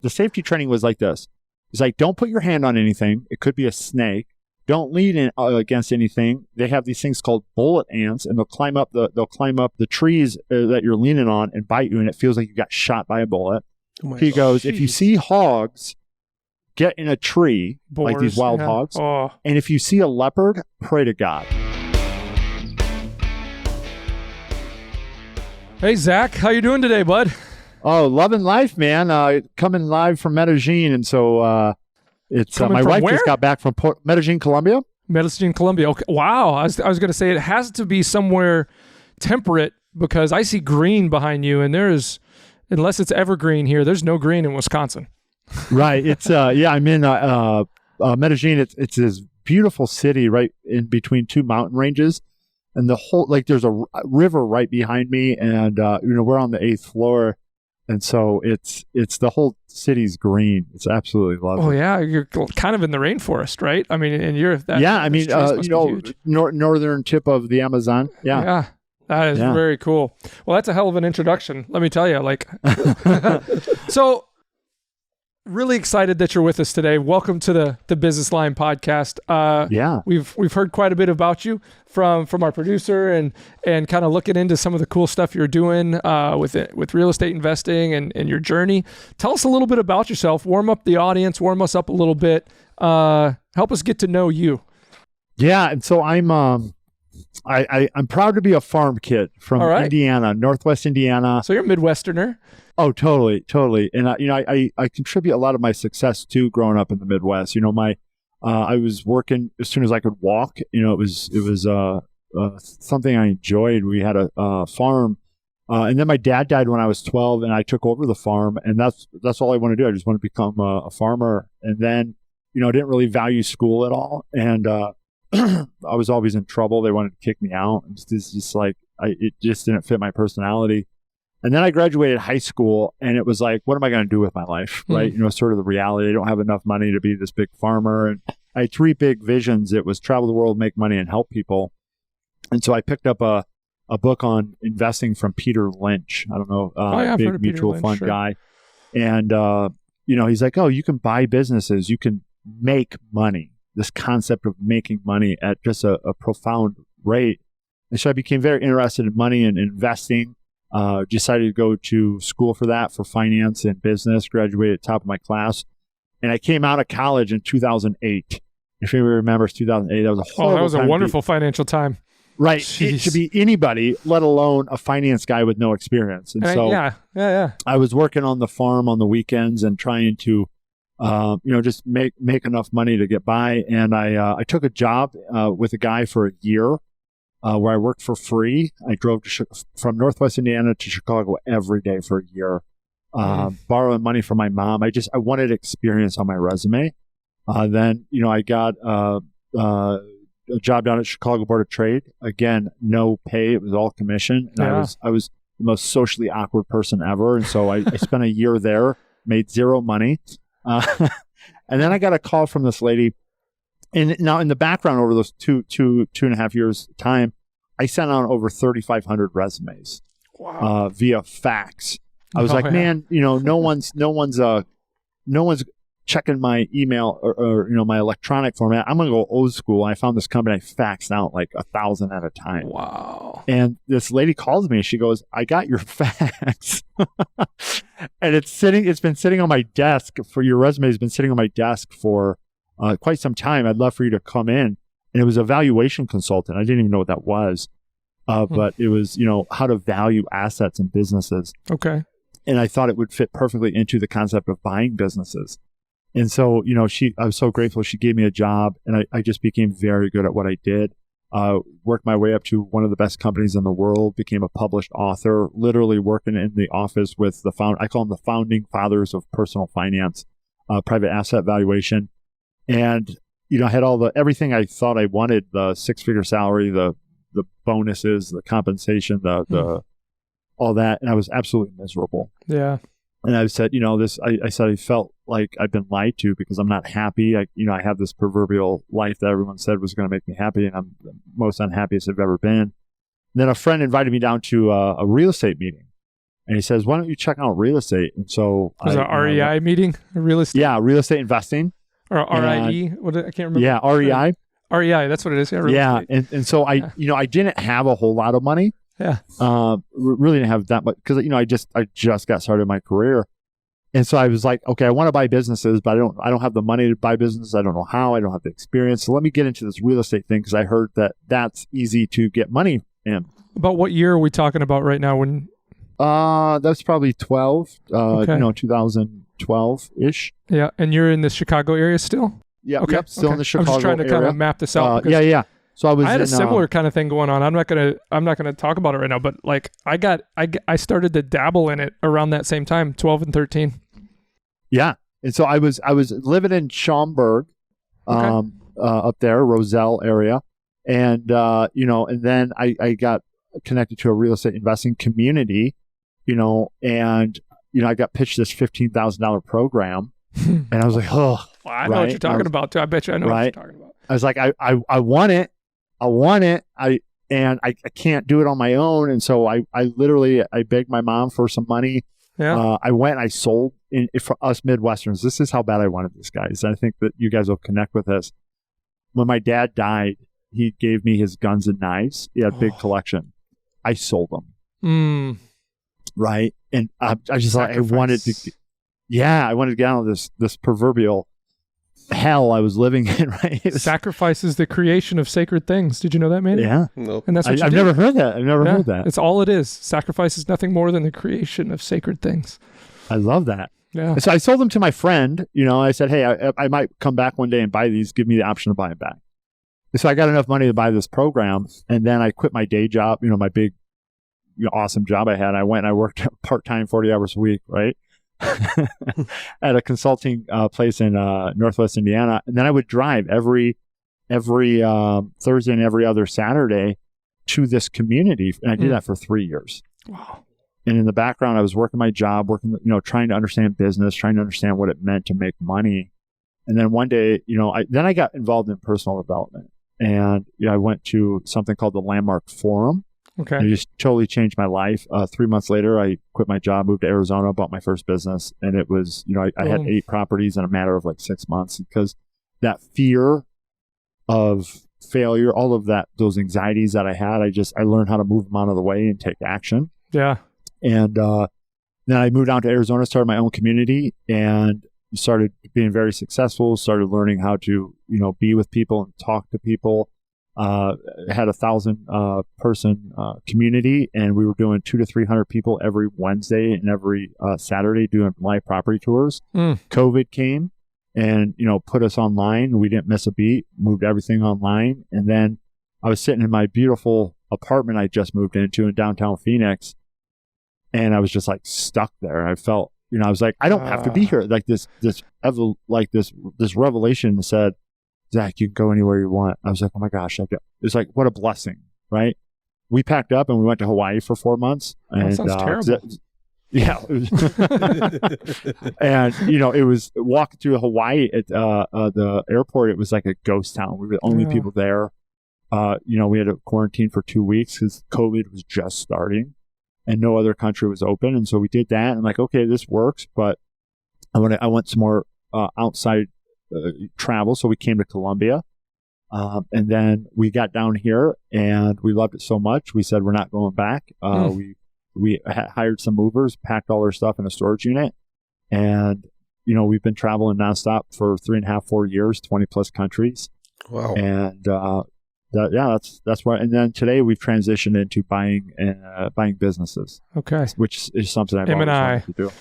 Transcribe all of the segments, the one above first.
the safety training was like this. It's like, don't put your hand on anything. It could be a snake. Don't lean in, against anything. They have these things called bullet ants, and they'll climb up the trees that you're leaning on and bite you, and it feels like you got shot by a bullet. He goes, if you see hogs, get in a tree, boars, like these wild hogs. Oh. And if you see a leopard, pray to God. Hey, Zach, how you doing today, bud? Oh, loving life, man. Coming live from Medellin, and so it's my wife just got back from Medellin, Colombia. Medellin, Colombia. Okay. Wow. I was going to say it has to be somewhere temperate because I see green behind you, and there's, unless it's evergreen here, there's no green in Wisconsin. Right. It's I'm in Medellin. It's this beautiful city right in between two mountain ranges, and the whole there's a river right behind me, and we're on the 8th floor. And so it's the whole city's green. It's absolutely lovely. Oh yeah, you're kind of in the rainforest, right? I mean, and you're that. Yeah, I mean, northern tip of the Amazon. Yeah, yeah, that is very cool. Well, that's a hell of an introduction. Let me tell you, so. Really excited that you're with us today. Welcome to the Business Line podcast. We've heard quite a bit about you from our producer and kind of looking into some of the cool stuff you're doing with real estate investing and your journey. Tell us a little bit about yourself. Warm up the audience. Warm us up a little bit. Help us get to know you. Yeah, and so I'm proud to be a farm kid from Indiana, Northwest Indiana. So you're a Midwesterner. Oh, totally. And I contribute a lot of my success to growing up in the Midwest. I was working as soon as I could walk. It was something I enjoyed. We had a farm, and then my dad died when I was 12, and I took over the farm, and that's all I want to do. I just want to become a farmer. And then, I didn't really value school at all, and I was always in trouble. They wanted to kick me out. It just didn't fit my personality. And then I graduated high school, and it was like, what am I going to do with my life? Right. Sort of the reality. I don't have enough money to be this big farmer. And I had 3 big visions. It was travel the world, make money, and help people. And so I picked up a book on investing from Peter Lynch. I don't know, big mutual fund guy. And, he's like, oh, you can buy businesses. You can make money. This concept of making money at just a profound rate. And so I became very interested in money and investing. Decided to go to school for that, for finance and business, graduated at the top of my class. And I came out of college in 2008. If anybody remembers 2008, that was a horrible time. That was a wonderful financial time. Right. It should be anybody, let alone a finance guy with no experience. And so I was working on the farm on the weekends and trying to, just make enough money to get by. And I took a job with a guy for a year. Where I worked for free. I drove from Northwest Indiana to Chicago every day for a year, borrowing money from my mom. I wanted experience on my resume. Then, I got a job down at Chicago Board of Trade. Again, no pay. It was all commission. And I was the most socially awkward person ever. And so I spent a year there, made zero money. And then I got a call from this lady. And now in the background over those two and a half years time, I sent out over 3,500 resumes via fax. I was man, no one's checking my email or my electronic format. I'm going to go old school. I found this company. I faxed out 1,000 at a time. Wow. And this lady calls me. She goes, I got your fax. And it's been sitting on my desk your resume has been sitting on my desk for quite some time. I'd love for you to come in. And it was a valuation consultant. I didn't even know what that was. But it was, how to value assets and businesses. Okay. And I thought it would fit perfectly into the concept of buying businesses. And so, I was so grateful she gave me a job, and I just became very good at what I did. Worked my way up to one of the best companies in the world, became a published author, literally working in the office with I call them the founding fathers of personal finance, private asset valuation. And, I had everything I thought I wanted, the 6-figure salary, the bonuses, the compensation, the all that. And I was absolutely miserable. Yeah. And I said, I said, I felt like I've been lied to because I'm not happy. I have this proverbial life that everyone said was going to make me happy, and I'm the most unhappiest I've ever been. And then a friend invited me down to a real estate meeting. And he says, why don't you check out real estate? And so was it an REI meeting? Real estate? Yeah, real estate investing. Or RIE? I can't remember. Yeah, REI. REI, that's what it is. Yeah, real estate. And so I didn't have a whole lot of money. Yeah. Really didn't have that much because I just got started my career. And so I was like, okay, I want to buy businesses, but I don't have the money to buy businesses. I don't know how. I don't have the experience. So let me get into this real estate thing because I heard that that's easy to get money in. About what year are we talking about right now? When? That's probably 2012-ish. Yeah, and you're in the Chicago area still? Yeah, okay. Yep, still in the Chicago area. I'm just trying to kind of map this out. Yeah. So I had a similar kind of thing going on. I'm not gonna talk about it right now, but like I started to dabble in it around that same time, 12 and 13. Yeah, and so I was living in Schaumburg, up there, Roselle area, and and then I got connected to a real estate investing community, and I got pitched this $15,000 program, and I was like, oh, well, I know what you're talking about too. I bet you I know what you're talking about. I was like, I want it. I want it. I can't do it on my own. And so I literally begged my mom for some money. Yeah. I went and I sold for us Midwesterns. This is how bad I wanted this, guys. I think that you guys will connect with this. When my dad died, he gave me his guns and knives. He had a big collection. I sold them. Right. And I just thought I wanted to get out of this proverbial hell I was living in, right? Sacrifice is the creation of sacred things. Did you know that, man? Yeah. Nope. And that's what I've never heard that. I've never heard that. It's all it is. Sacrifice is nothing more than the creation of sacred things. I love that. Yeah. So I sold them to my friend. I said, hey, I might come back one day and buy these. Give me the option to buy it back. So I got enough money to buy this program, and then I quit my day job, my big, awesome job I had. I went and I worked part-time 40 hours a week, right? At a consulting place in Northwest Indiana, and then I would drive every Thursday and every other Saturday to this community, and I did that for 3 years. Wow! And in the background, I was working my job, trying to understand business, trying to understand what it meant to make money. And then one day, I got involved in personal development, and I went to something called the Landmark Forum. Okay. It just totally changed my life. 3 months later, I quit my job, moved to Arizona, bought my first business. And it was, I had 8 properties in a matter of like 6 months because that fear of failure, all of those anxieties that I had, I learned how to move them out of the way and take action. Yeah. And then I moved out to Arizona, started my own community, and started being very successful, started learning how to, be with people and talk to people. Had 1,000 person community, and we were doing 200 to 300 people every Wednesday and every Saturday doing live property tours. COVID came and put us online. We didn't miss a beat, moved everything online. And then I was sitting in my beautiful apartment I just moved into in downtown Phoenix, and I was just like stuck there. I felt, I was like, I don't have to be here. Like this revelation said, Zach, you can go anywhere you want. I was like, oh my gosh. It's like, what a blessing, right? We packed up and we went to Hawaii for 4 months. And, that sounds terrible. Yeah. And, it was walking through Hawaii at the airport. It was like a ghost town. We were the only people there. We had to quarantine for 2 weeks because COVID was just starting and no other country was open. And so we did that and like, okay, this works, but I want some more outside travel. So we came to Colombia, and then we got down here and we loved it so much. We said, we're not going back. We hired some movers, packed all our stuff in a storage unit. And, we've been traveling nonstop for 3.5, 4 years, 20 plus countries. Wow. And, that's why. And then today we've transitioned into buying businesses. Okay. Which is something I've always wanted to do.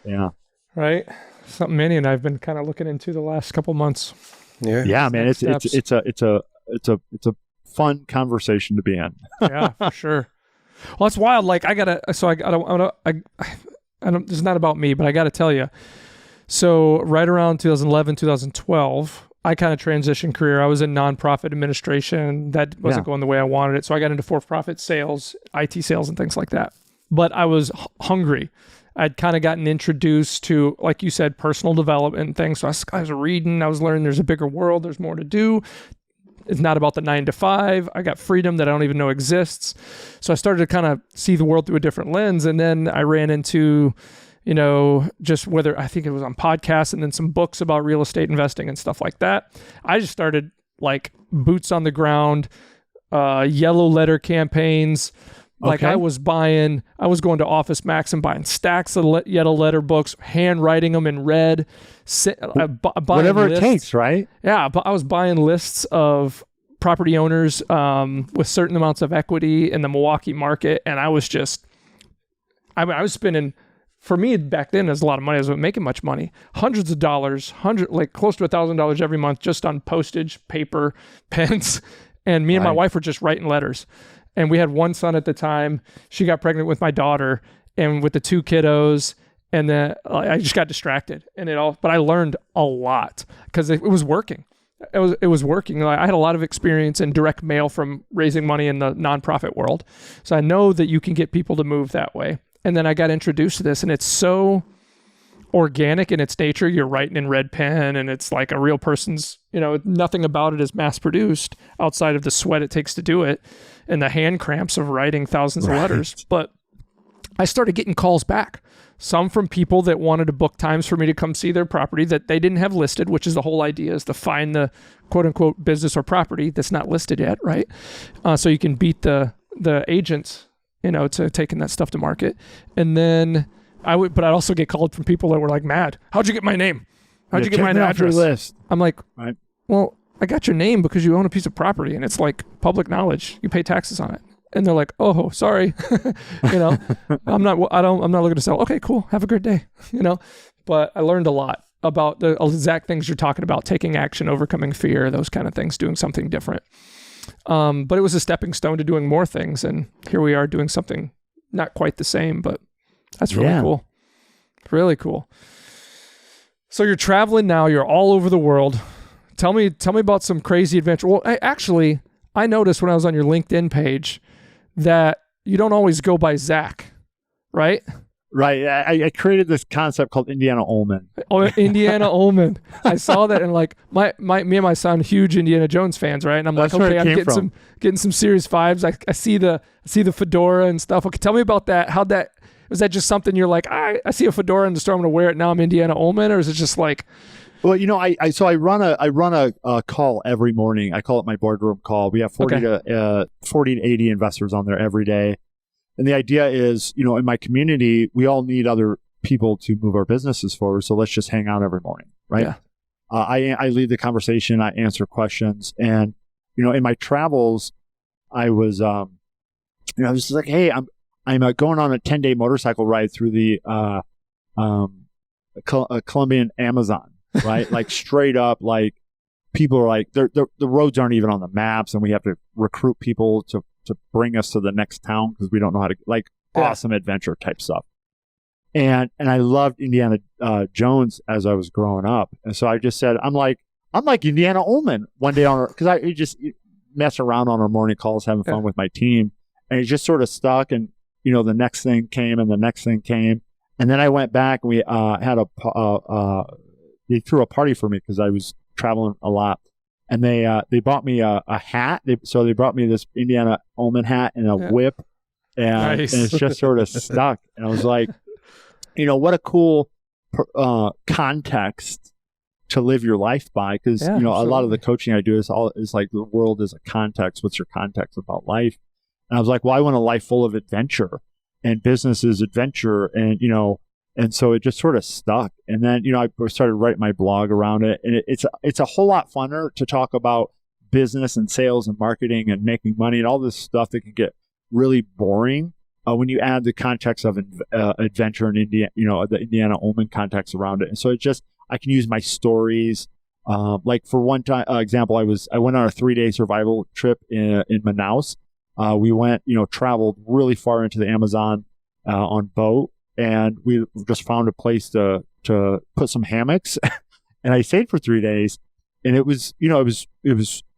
Yeah. Right. Something Manny and I've been kind of looking into the last couple months. Yeah, man. It's a fun conversation to be in. Yeah, for sure. Well, it's wild. Like this is not about me, but I got to tell you. So right around 2011, 2012, I kind of transitioned career. I was in nonprofit administration. That wasn't going the way I wanted it. So I got into for-profit sales, IT sales, and things like that. But I was hungry. I'd kind of gotten introduced to, like you said, personal development and things. So I was reading, I was learning there's a bigger world, there's more to do. It's not about the 9 to 5. I got freedom that I don't even know exists. So I started to kind of see the world through a different lens. And then I ran into, just whether I think it was on podcasts and then some books about real estate investing and stuff like that. I just started like boots on the ground, yellow letter campaigns. Like I was going to Office Max and buying stacks of yellow letter books, handwriting them in red, whatever it takes, right? Yeah, but I was buying lists of property owners with certain amounts of equity in the Milwaukee market, and I was was spending. For me back then, there's a lot of money. I wasn't making much money. Hundreds of dollars, close to $1,000 every month, just on postage, paper, pens, and me and my wife were just writing letters. And we had one son at the time. She got pregnant with my daughter, and with the 2 kiddos, and then I just got distracted, but I learned a lot because it was working. It was working. I had a lot of experience in direct mail from raising money in the nonprofit world, so I know that you can get people to move that way. And then I got introduced to this, and it's so organic in its nature. You're writing in red pen, and it's like a real person's, nothing about it is mass produced outside of the sweat it takes to do it and the hand cramps of writing thousands of letters. But I started getting calls back, some from people that wanted to book times for me to come see their property that they didn't have listed, which is the whole idea, is to find the quote unquote business or property that's not listed yet, right? So you can beat the agents, to taking that stuff to market. And then but I'd also get called from people that were like mad. How'd you get my name? How'd you get my address? List. I'm like, well, I got your name because you own a piece of property and it's like public knowledge. You pay taxes on it. And they're like, oh, sorry. I'm not looking to sell. Okay, cool. Have a great day. But I learned a lot about the exact things you're talking about, taking action, overcoming fear, those kind of things, doing something different. But it was a stepping stone to doing more things. And here we are doing something not quite the same, but that's really cool. Really cool. So you're traveling now. You're all over the world. Tell me about some crazy adventure. Well, I noticed when I was on your LinkedIn page that you don't always go by Zach, right? Right. I created this concept called Indiana Oehlman. Oh, Indiana Oehlman. I saw that, and like me and my son, huge Indiana Jones fans, right? And I'm like, okay, I'm getting some serious vibes. I see the fedora and stuff. Okay, tell me about that. Was that just something you're like, I see a fedora in the store, I'm gonna wear it now, I'm Indiana Oehlman, or is it just like? Well, I run a call every morning. I call it my boardroom call. We have 40 to 80 investors on there every day. And the idea is, in my community, we all need other people to move our businesses forward. So let's just hang out every morning, right? Yeah. I lead the conversation. I answer questions. And, in my travels, I was, I was just like, hey, I'm going on a 10-day motorcycle ride through the Colombian Amazon, right? Like straight up, like people are like, the roads aren't even on the maps, and we have to recruit people to bring us to the next town because we don't know how to, awesome adventure type stuff. And I loved Indiana Jones as I was growing up. And so I just said, I'm like Indiana Oehlman one day because I just mess around on our morning calls, having fun with my team. And it just sort of stuck. And, the next thing came and the next thing came. And then I went back and we had they threw a party for me because I was traveling a lot. And they bought me a hat. So they brought me this Indiana Oehlman hat and a whip. And it's just sort of stuck. And I was like, what a cool context to live your life by. Because, a lot of the coaching I do is like the world is a context. What's your context about life? And I was like, well, I want a life full of adventure, and business is adventure. And so it just sort of stuck. And then, I started writing my blog around it. And it's a whole lot funner to talk about business and sales and marketing and making money and all this stuff that can get really boring when you add the context of adventure and the Indiana Oehlman context around it. And so I can use my stories. Like for one time, example, I went on a 3-day survival trip in Manaus. We went, traveled really far into the Amazon on boat. And we just found a place to put some hammocks, and I stayed for 3 days, and it was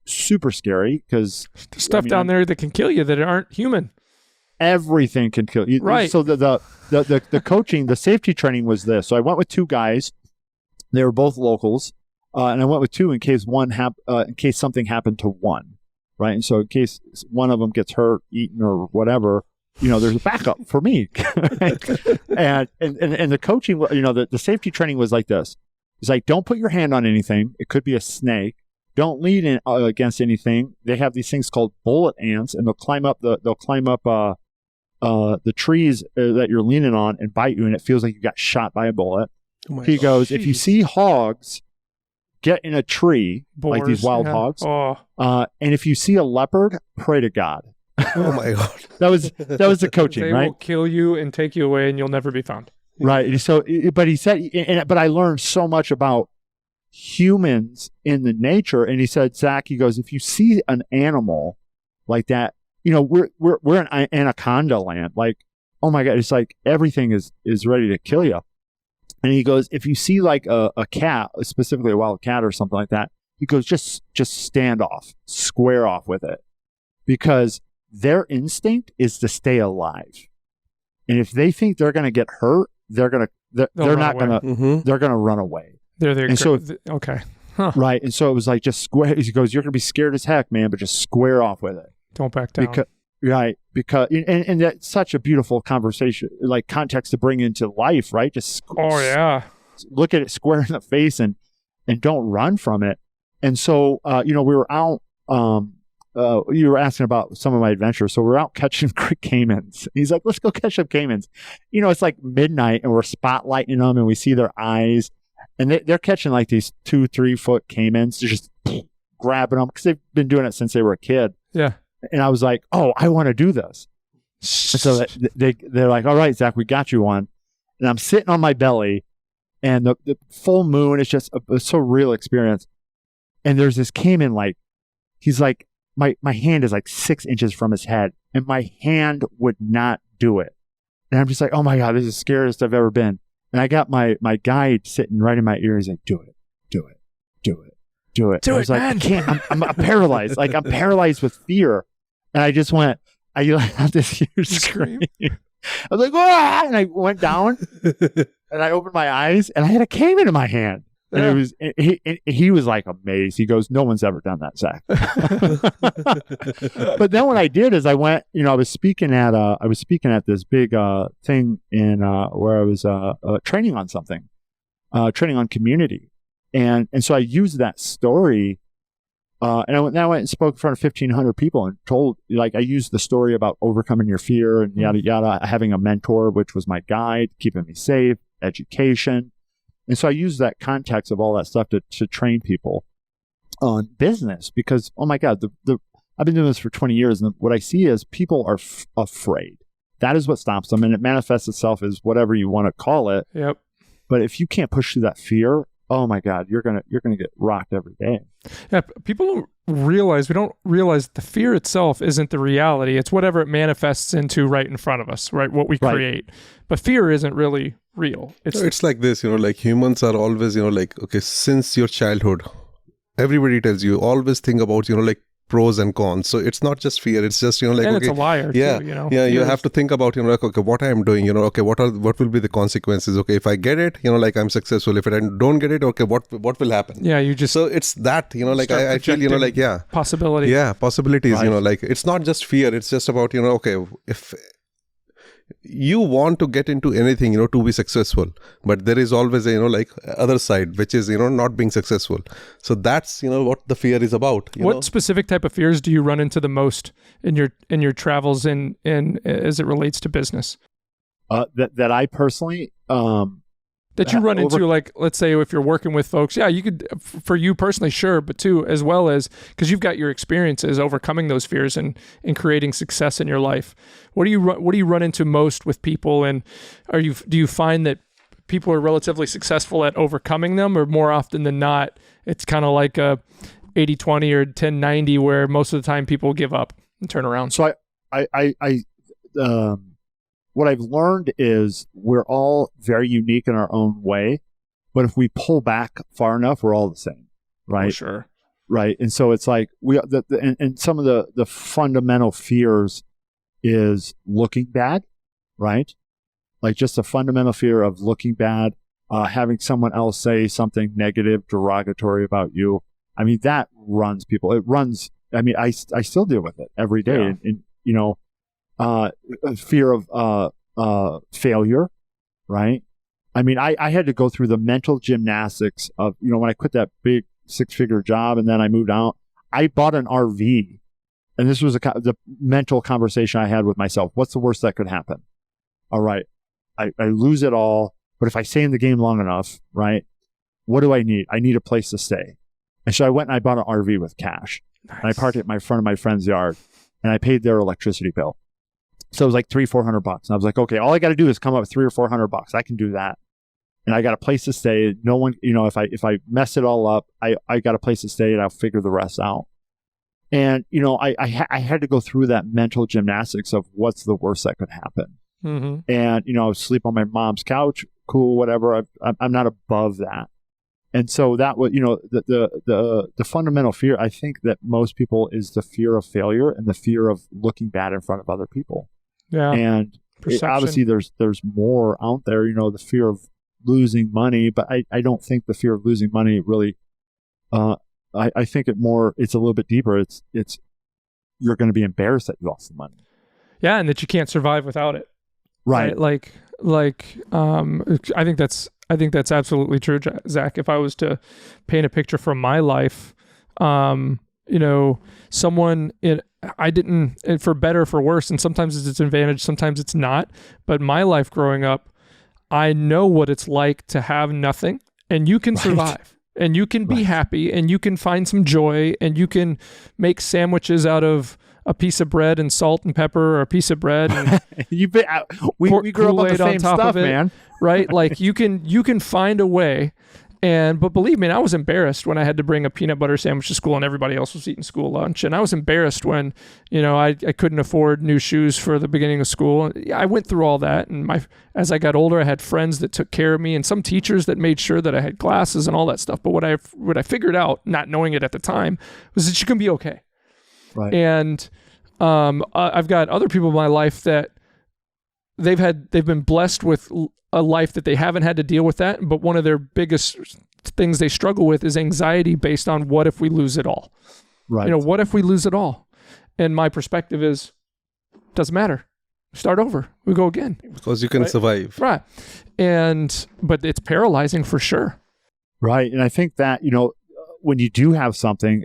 super scary because there's stuff down there that can kill you that aren't human. Everything can kill you, right? So the coaching, the safety training was this. So I went with 2 guys. They were both locals, And I went with 2 in case in case something happened to one, right? And so in case one of them gets hurt, eaten, or whatever, there's a backup for me. and the coaching, the safety training was like this. It's like, don't put your hand on anything. It could be a snake. Don't lean in against anything. They have these things called bullet ants, and they'll climb up the trees that you're leaning on and bite you, and it feels like you got shot by a bullet. He goes, if you see hogs, get in a tree, Boars, like these wild hogs. And if you see a leopard, pray to God. Oh my God. That was the coaching, they right? They will kill you and take you away, and you'll never be found. Right. So, but he said, but I learned so much about humans in the nature. And he said, Zach, he goes, if you see an animal like that, we're in anaconda land. Like, oh my God, it's like everything is ready to kill you. And he goes, if you see like a cat, specifically a wild cat or something like that, he goes, just stand off, square off with it, because their instinct is to stay alive. And if they think they're going to get hurt, they're not going to, they're going to run away. Okay. Huh. Right. And so it was like, just square. He goes, you're going to be scared as heck, man, but just square off with it. Don't back down. Because that's such a beautiful conversation, like context to bring into life, right? Just look at it square in the face and don't run from it. And so, we were out, you were asking about some of my adventures. So we're out catching caimans. He's like, let's go catch some caimans. It's like midnight and we're spotlighting them and we see their eyes, and they're catching like these 2-3 foot caimans, just grabbing them because they've been doing it since they were a kid. Yeah. And I was like, oh, I want to do this. So they're like, all right, Zach, we got you one. And I'm sitting on my belly, and the full moon is just a surreal experience. And there's this caiman, like, he's like, my hand is like 6 inches from his head, and my hand would not do it. And I'm just like, oh my God, this is the scariest I've ever been. And I got my guide sitting right in my ear. He's like, do it. I was like, man. I can't. I'm paralyzed. Like, I'm paralyzed with fear. And I just went, I had this huge scream. I was like, ah! And I went down and I opened my eyes and I had a caiman in my hand. And he was like amazed. He goes, no one's ever done that, Zach. But then what I did is I went, I was speaking at this big thing in where I was training on something, training on community. And so I used that story, and I went and spoke in front of 1,500 people and told, like, I used the story about overcoming your fear and yada, yada, having a mentor, which was my guide, keeping me safe, education. And so I used that context of all that stuff to train people on business because, oh my God, I've been doing this for 20 years, and what I see is people are afraid. That is what stops them, and it manifests itself as whatever you want to call it. Yep. But if you can't push through that fear, oh my God, you're gonna get rocked every day. Yeah, we don't realize the fear itself isn't the reality. It's whatever it manifests into right in front of us, right? What we create. But fear isn't really real. It's like this, like humans are always, like, okay, since your childhood, everybody tells you always think about, like pros and cons. So it's not just fear. It's just, like, and okay, it's a liar yeah, too, Yeah, you have to think about, like, okay, what I'm doing, okay, what will be the consequences? Okay, if I get it, like I'm successful. If I don't get it, okay, what will happen? Yeah, you just... So it's that, like I feel, like, yeah. Possibility. Yeah, possibilities, like it's not just fear. It's just about, okay, if you want to get into anything, to be successful, but there is always a, like other side, which is, not being successful. So that's, what the fear is about. What specific type of fears do you run into the most in your travels in as it relates to business? That I personally, that you run into, like, let's say if you're working with folks, yeah, you could, for you personally, sure, but too, as well as, because you've got your experiences overcoming those fears and creating success in your life. What do you run into most with people, and do you find that people are relatively successful at overcoming them, or more often than not, it's kind of like a 80-20 or 10-90 where most of the time people give up and turn around? So what I've learned is we're all very unique in our own way, but if we pull back far enough, we're all the same, right? For sure. Right. And so it's like and some of the fundamental fears is looking bad, right? Like just a fundamental fear of looking bad, having someone else say something negative, derogatory about you. I mean, that runs people. It runs. I mean, I still deal with it every day. Yeah. And you know, fear of failure, right? I mean, I had to go through the mental gymnastics of, you know, when I quit that big 6-figure job and then I moved out, I bought an RV. And this was the mental conversation I had with myself. What's the worst that could happen? All right, I lose it all. But if I stay in the game long enough, right, what do I need? I need a place to stay. And so I went and I bought an RV with cash. Nice. And I parked it in front of my friend's yard. And I paid their electricity bill. So it was like $300-400. And I was like, okay, all I got to do is come up with $300 or $400. I can do that. And I got a place to stay. No one, you know, if I mess it all up, I got a place to stay and I'll figure the rest out. And, you know, I had to go through that mental gymnastics of what's the worst that could happen. Mm-hmm. And, you know, sleep on my mom's couch, cool, whatever. I'm not above that. And so that was, you know, the fundamental fear, I think that most people is the fear of failure and the fear of looking bad in front of other people. Yeah. And obviously there's more out there, you know, the fear of losing money, but I don't think the fear of losing money really, I think it's a little bit deeper. It's you're going to be embarrassed that you lost the money. Yeah. And that you can't survive without it. Right. Like, I think that's absolutely true, Zach. If I was to paint a picture from my life, you know, for better or for worse, and sometimes it's an advantage, sometimes it's not. But my life growing up, I know what it's like to have nothing, and you can survive, and you can be happy, and you can find some joy, and you can make sandwiches out of a piece of bread and salt and pepper, or a piece of bread. And we grew up on the same stuff, man. Right? Like you can find a way. But believe me, I was embarrassed when I had to bring a peanut butter sandwich to school and everybody else was eating school lunch. And I was embarrassed when, you know, I couldn't afford new shoes for the beginning of school. I went through all that. And as I got older, I had friends that took care of me and some teachers that made sure that I had glasses and all that stuff. But what I figured out, not knowing it at the time, was that you can be okay. Right. And I've got other people in my life that they've been blessed with a life that they haven't had to deal with that. But one of their biggest things they struggle with is anxiety based on what if we lose it all? Right. You know, what if we lose it all? And my perspective is, doesn't matter. Start over. We go again. Because you can survive. Right. But it's paralyzing for sure. Right. And I think that, you know, when you do have something,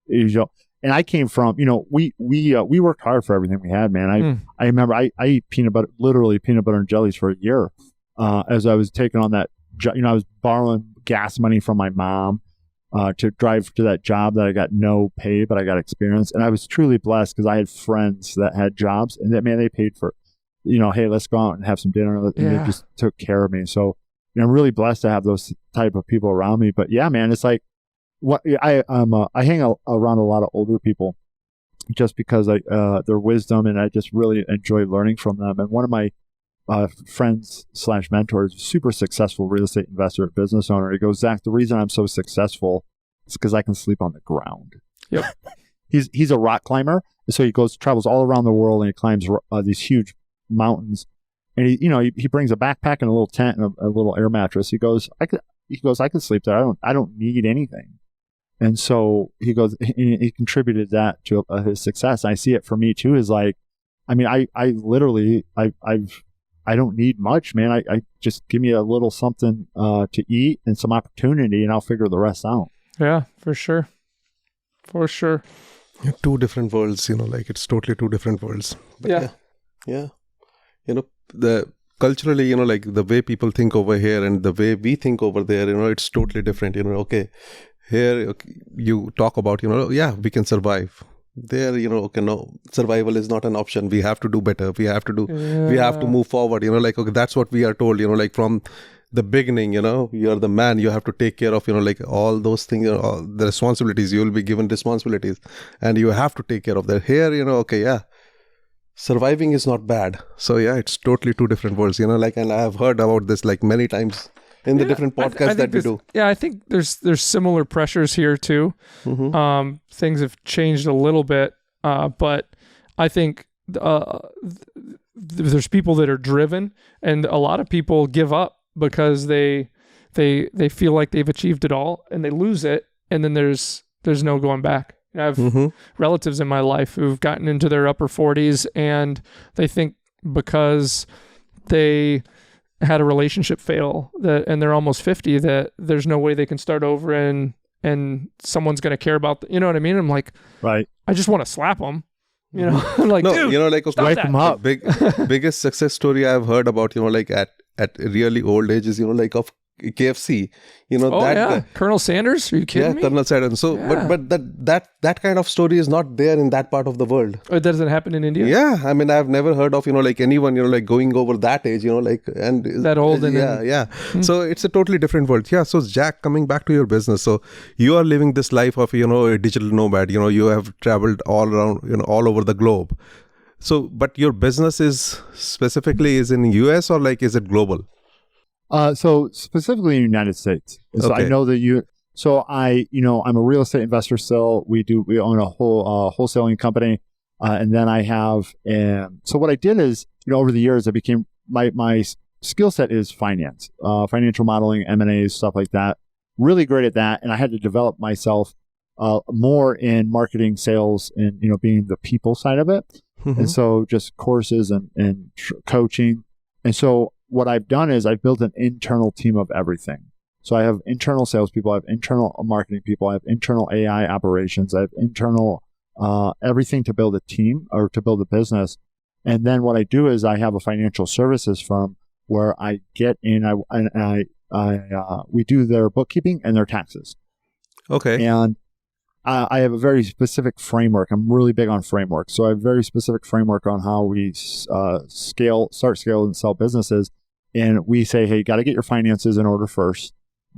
you know, and I came from, you know, we worked hard for everything we had, man. I remember I ate literally peanut butter and jellies for a year. As I was taking on that, you know, I was borrowing gas money from my mom to drive to that job that I got no pay, but I got experience. And I was truly blessed because I had friends that had jobs and that, man, they paid for, you know, hey, let's go out and have some dinner. And they just took care of me. So, you know, I'm really blessed to have those type of people around me. But yeah, man, it's like, I hang around a lot of older people just because their wisdom, and I just really enjoy learning from them. And one of my friends / mentors, super successful real estate investor, business owner. He goes, Zach, the reason I'm so successful is because I can sleep on the ground. Yep. He's a rock climber, so he travels all around the world and he climbs these huge mountains. And he brings a backpack and a little tent and a little air mattress. He goes, I can sleep there. I don't need anything. And so he goes, he contributed that to his success. And I see it for me too. Is like, I mean, I literally, I don't need much, man. I just give me a little something to eat and some opportunity, and I'll figure the rest out. Yeah, for sure. For sure. Two different worlds, you know, like it's totally two different worlds. But yeah. You know, culturally, you know, like the way people think over here and the way we think over there, you know, it's totally different. You know, okay, here you talk about, you know, yeah, we can survive. There, you know, okay, no, survival is not an option. We have to do better. We have to move forward. You know, like, okay, that's what we are told, you know, like from the beginning, you know, you're the man, you have to take care of, you know, like all those things, you know, all the responsibilities, you will be given responsibilities and you have to take care of that. Here, you know, okay, yeah, surviving is not bad. So yeah, it's totally two different worlds, you know, like, and I have heard about this like many times in the different podcasts that we do. Yeah, I think there's similar pressures here too. Mm-hmm. Things have changed a little bit, but I think there's people that are driven, and a lot of people give up because they they feel like they've achieved it all and they lose it, and then there's no going back. I have relatives in my life who've gotten into their upper 40s and they think because they had a relationship fail and they're almost 50 that there's no way they can start over and someone's going to care about you know what I mean? I'm like, right. I just want to slap them. You know, I'm like, no, dude, you know, like wake them up. Biggest success story I've heard about, you know, like at really old ages, you know, like of KFC, you know, Colonel Sanders, are you kidding me? Colonel Sanders. So, but that kind of story is not there in that part of the world. It doesn't happen in India. Yeah, I mean, I've never heard of, you know, like anyone, you know, like going over that age, you know, like and that old. So it's a totally different world. Yeah. So Jack, coming back to your business, so you are living this life of, you know, a digital nomad. You know, you have traveled all around, you know, all over the globe. So, but your business is in US or like is it global? So specifically in the United States. So I know that I'm a real estate investor still. We own a whole wholesaling company. And then I have, so what I did is, you know, over the years, I became, my skill set is finance, financial modeling, M&As, stuff like that. Really great at that. And I had to develop myself more in marketing, sales, and, you know, being the people side of it. And so just courses and coaching. And so what I've done is I've built an internal team of everything. So I have internal salespeople, I have internal marketing people, I have internal AI operations, I have internal everything to build a team or to build a business. And then what I do is I have a financial services firm where I get in, we do their bookkeeping and their taxes. Okay. And I have a very specific framework. I'm really big on framework. So I have a very specific framework on how we start, scale, and sell businesses. And we say, hey, you got to get your finances in order first.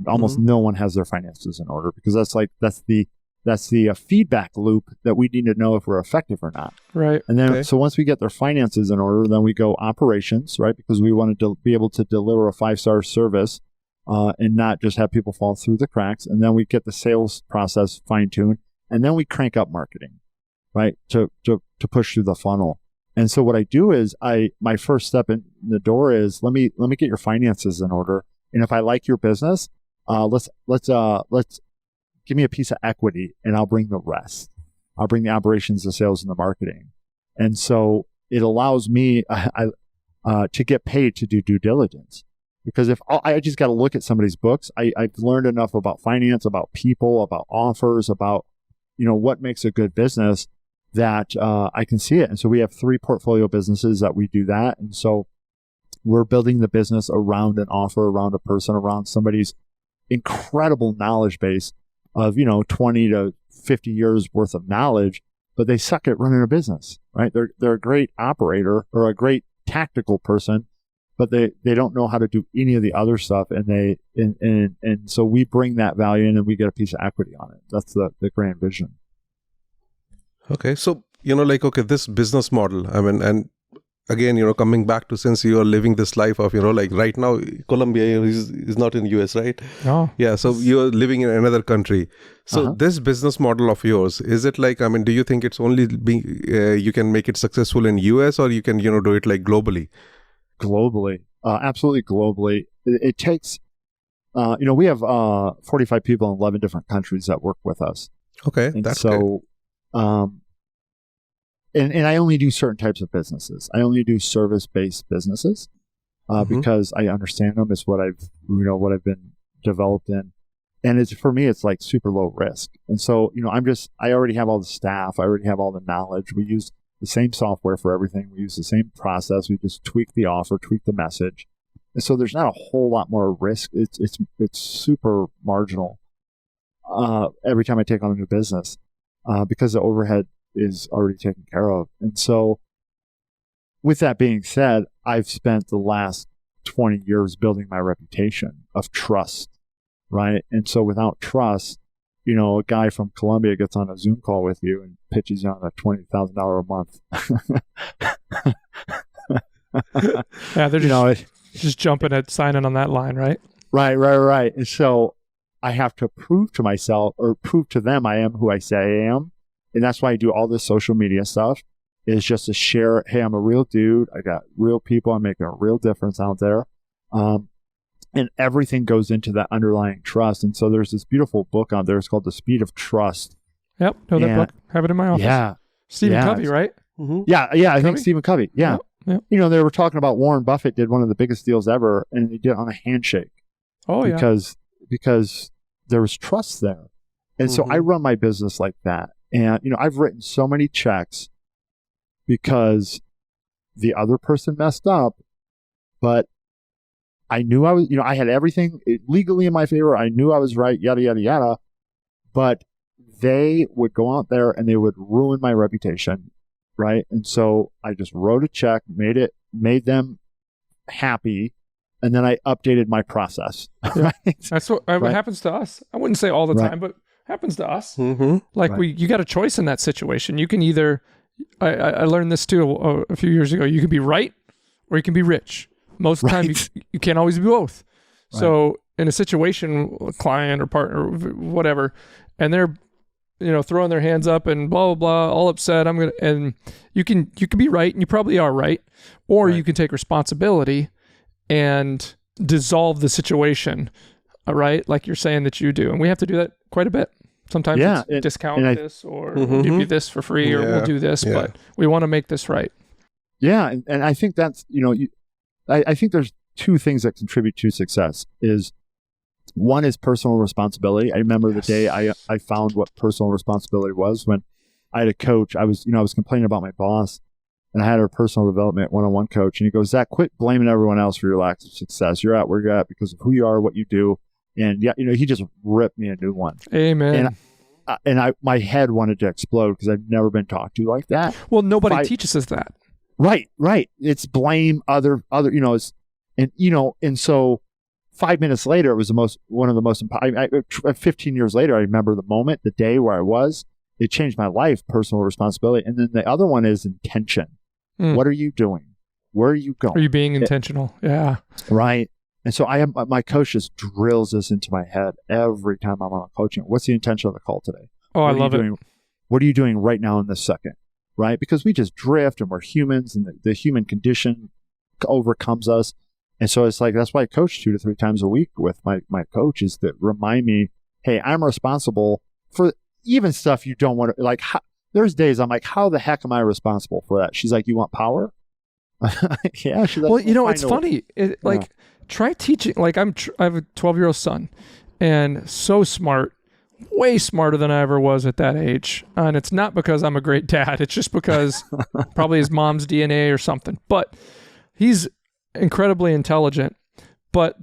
Almost no one has their finances in order because that's the feedback loop that we need to know if we're effective or not. Right. And then, so once we get their finances in order, then we go operations, right? Because we want to be able to deliver a 5-star service and not just have people fall through the cracks. And then we get the sales process fine-tuned. And then we crank up marketing, right? To push through the funnel. And so what I do is my first step in the door is let me get your finances in order. And if I like your business, let's give me a piece of equity and I'll bring the rest. I'll bring the operations, the sales, and the marketing. And so it allows me to get paid to do due diligence. Because if I just got to look at somebody's books, I've learned enough about finance, about people, about offers, about, you know, what makes a good business that I can see it. And so we have 3 portfolio businesses that we do that. And so we're building the business around an offer, around a person, around somebody's incredible knowledge base of, you know, 20 to 50 years worth of knowledge, but they suck at running a business, right? They're a great operator or a great tactical person, but they don't know how to do any of the other stuff. And so we bring that value in and we get a piece of equity on it. That's the grand vision. Okay. So, you know, like, okay, this business model, I mean, and again, you know, coming back to, since you are living this life of, you know, like right now, Colombia is not in the US, right? No. Yeah. So you're living in another country. So this business model of yours, is it like, I mean, do you think it's only you can make it successful in US or you can, you know, do it like globally? Globally. Absolutely globally. It takes, you know, we have 45 people in 11 different countries that work with us. Okay. And that's so, good. And I only do certain types of businesses. I only do service-based businesses because I understand them. It's what I've been developed in. And for me, it's like super low risk. And so, you know, I already have all the staff. I already have all the knowledge. We use the same software for everything. We use the same process. We just tweak the offer, tweak the message. And so there's not a whole lot more risk. It's super marginal every time I take on a new business because the overhead is already taken care of. And so with that being said, I've spent the last 20 years building my reputation of trust, right? And so without trust, you know, a guy from Colombia gets on a Zoom call with you and pitches you on a $20,000 a month. Yeah, they're just jumping at signing on that line, right? Right. And so I have to prove to myself or prove to them I am who I say I am. And that's why I do all this social media stuff, is just to share, hey, I'm a real dude. I got real people. I'm making a real difference out there. And everything goes into that underlying trust. And so there's this beautiful book out there. It's called The Speed of Trust. Yep. Know that book. Have it in my office. Yeah. Stephen Covey, right? Mm-hmm. Yeah. I think Stephen Covey. Yeah. Yep. They were talking about Warren Buffett did one of the biggest deals ever, and he did it on a handshake. Oh, because there was trust there. And so I run my business like that. And, I've written so many checks because the other person messed up, but I knew I was, I had everything legally in my favor. I knew I was right, yada, yada, yada. But they would go out there and they would ruin my reputation, right? And so I just wrote a check, made them happy, and then I updated my process. Yeah. Right? That's what happens to us. I wouldn't say all the time, but happens to us. Like you got a choice in that situation. You can either, I learned this too a few years ago. You can be right or you can be rich. Most of the time, you can't always be both. Right. So in a situation, a client or partner, whatever, and they're, throwing their hands up and blah, blah, blah, all upset. And you can be right, and you probably are right. Or you can take responsibility and dissolve the situation, right? Like you're saying that you do. And we have to do that quite a bit. Sometimes it's discount this, or we'll give you this for free, or we'll do this, but we want to make this right. Yeah. And I think that's, I think there's two things that contribute to success. One is personal responsibility. I remember the day I found what personal responsibility was when I had a coach. I was complaining about my boss, and I had a personal development one-on-one coach, and he goes, "Zach, quit blaming everyone else for your lack of success. You're at where you're at because of who you are, what you do." And he just ripped me a new one. Amen. And my head wanted to explode because I've never been talked to like that. Well, nobody teaches us that. Right. It's blame other, and so 5 minutes later, it was one of the most, 15 years later, I remember the moment, the day where I was, it changed my life, personal responsibility. And then the other one is intention. What are you doing? Where are you going? Are you being intentional? Yeah. Right. And so my coach just drills this into my head every time I'm on coaching. What's the intention of the call today? Oh, I love it. What are you doing right now in this second? Right? Because we just drift, and we're humans, and the human condition overcomes us. And so it's like, that's why I coach 2 to 3 times a week with my coaches that remind me, hey, I'm responsible for even stuff you don't want to, like, there's days I'm like, how the heck am I responsible for that? She's like, you want power? Yeah. She's like, well, it's funny. Try teaching. Like I have a 12-year-old son, and so smart. Way smarter than I ever was at that age. And it's not because I'm a great dad. It's just because probably his mom's DNA or something. But he's incredibly intelligent. But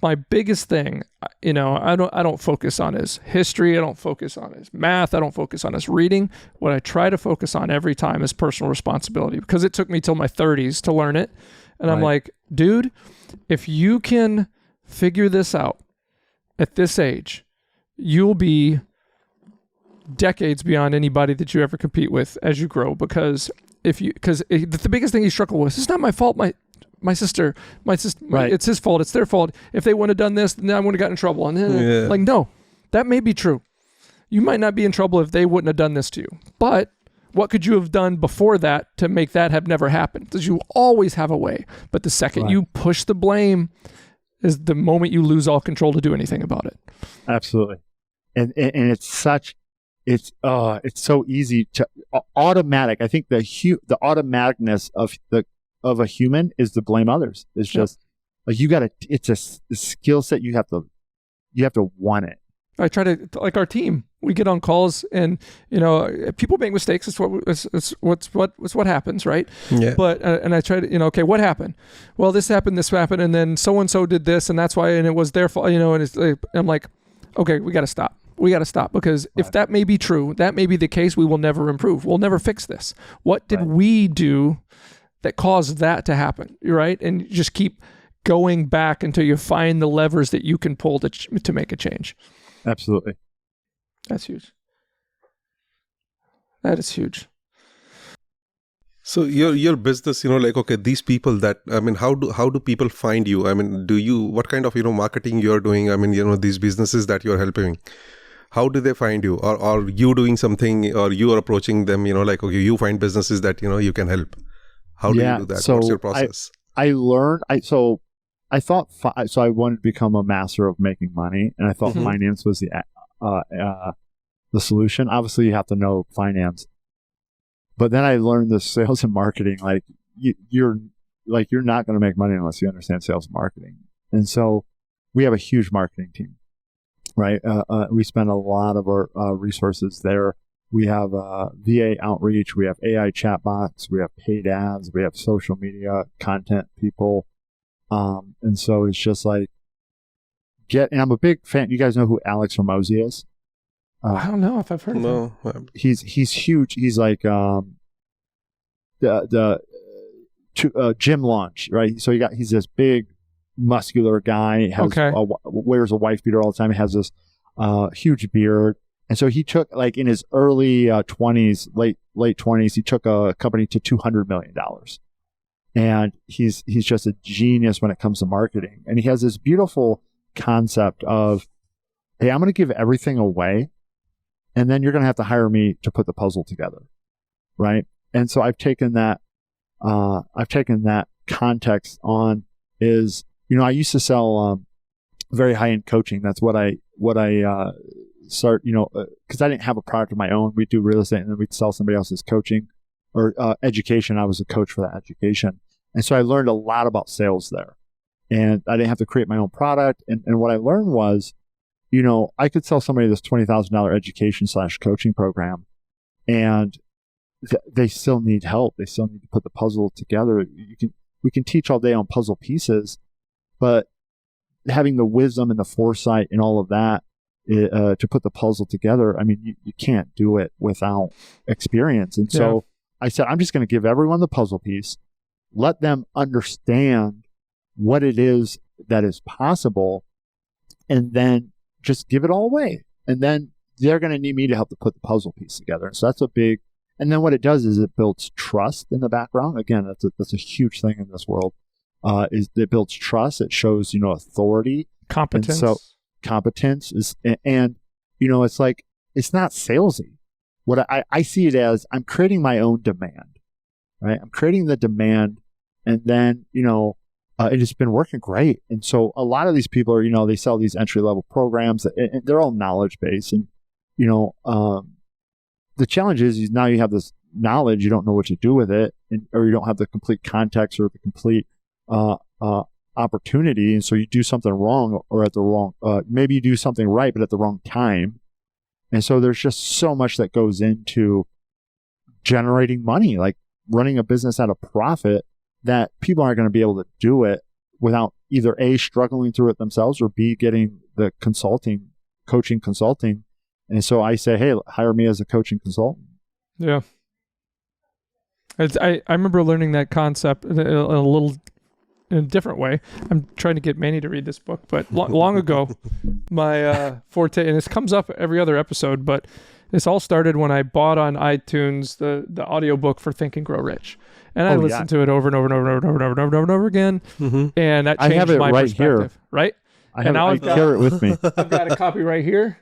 my biggest thing, I don't focus on his history. I don't focus on his math. I don't focus on his reading. What I try to focus on every time is personal responsibility, because it took me till my 30s to learn it. And I'm like, dude, if you can figure this out at this age, you'll be decades beyond anybody that you ever compete with as you grow. Because the biggest thing you struggle with, it's not my fault. My sister, it's his fault. It's their fault. If they wouldn't have done this, then I would have gotten in trouble. And like, no, that may be true. You might not be in trouble if they wouldn't have done this to you. But what could you have done before that to make that have never happened? Because you always have a way. But the second you push the blame is the moment you lose all control to do anything about it. Absolutely. And it's so easy to automatic. I think the automaticness of a human is to blame others. It's just like it's a skill set you have to want it. I try to, like our team, we get on calls and, people make mistakes. It's what happens, right? Yeah. But, and I try to, okay, what happened? Well, this happened, and then so-and-so did this, and that's why, and it was their fault, and it's like, I'm like, okay, we got to stop. Because if that may be true, that may be the case, we will never improve. We'll never fix this. What did we do that caused that to happen? Right? And you just keep going back until you find the levers that you can pull to make a change. Absolutely. That's huge. That is huge. So your business, okay, these people that, how do people find you? What kind of, marketing you're doing? These businesses that you're helping, how do they find you? Or are you doing something, or you are approaching them, okay, you find businesses that, you can help. How do you do that? So what's your process? I so I wanted to become a master of making money, and I thought finance was the solution. Obviously, you have to know finance, but then I learned the sales and marketing. Like you're not going to make money unless you understand sales and marketing. And so we have a huge marketing team, right? We spend a lot of our resources there. We have VA outreach. We have AI chatbots. We have paid ads. We have social media content people. And so it's just like and I'm a big fan. You guys know who Alex Ramosi is? I don't know if I've heard of him. He's huge. He's like the gym launch, right? So he's this big, muscular guy. Wears a wife beater all the time. He has this huge beard, and so he took like in his early 20s, late 20s, he took a company to $200 million, and he's just a genius when it comes to marketing. And he has this beautiful concept of, hey, I'm going to give everything away, and then you're going to have to hire me to put the puzzle together, right? And so I've taken that context on. Is, I used to sell very high-end coaching. That's what I start, because I didn't have a product of my own. We'd do real estate, and then we'd sell somebody else's coaching or education. I was a coach for that education. And so I learned a lot about sales there. And I didn't have to create my own product. And what I learned was, I could sell somebody this $20,000 education / coaching program, and they still need help. They still need to put the puzzle together. We can teach all day on puzzle pieces, but having the wisdom and the foresight and all of that to put the puzzle together, I mean, you can't do it without experience. And so I said, I'm just going to give everyone the puzzle piece, let them understand what it is that is possible, and then just give it all away. And then they're going to need me to help to put the puzzle piece together. So that's and then what it does is it builds trust in the background. Again, that's a huge thing in this world. Is it builds trust. It shows, authority. Competence. And so competence is, and it's like, it's not salesy. What I see it as, I'm creating my own demand, right? I'm creating the demand, and then, it has been working great. And so a lot of these people are, they sell these entry level programs, and they're all knowledge based. And, the challenge is now you have this knowledge, you don't know what to do with it, or you don't have the complete context or the complete opportunity. And so you do something wrong, or at the wrong, maybe you do something right, but at the wrong time. And so there's just so much that goes into generating money, like running a business at a profit, that people aren't going to be able to do it without either A, struggling through it themselves, or B, getting the coaching consulting. And so I say, hey, hire me as a coaching consultant. Yeah. I remember learning that concept in a different way. I'm trying to get Manny to read this book, but long ago, my forte, and this comes up every other episode, but this all started when I bought on iTunes the audiobook for Think and Grow Rich. And I listened to it over and over and over and over and over and over and over again. Mm-hmm. And that changed my perspective. Here. Right? I carry it with me. I've got a copy right here.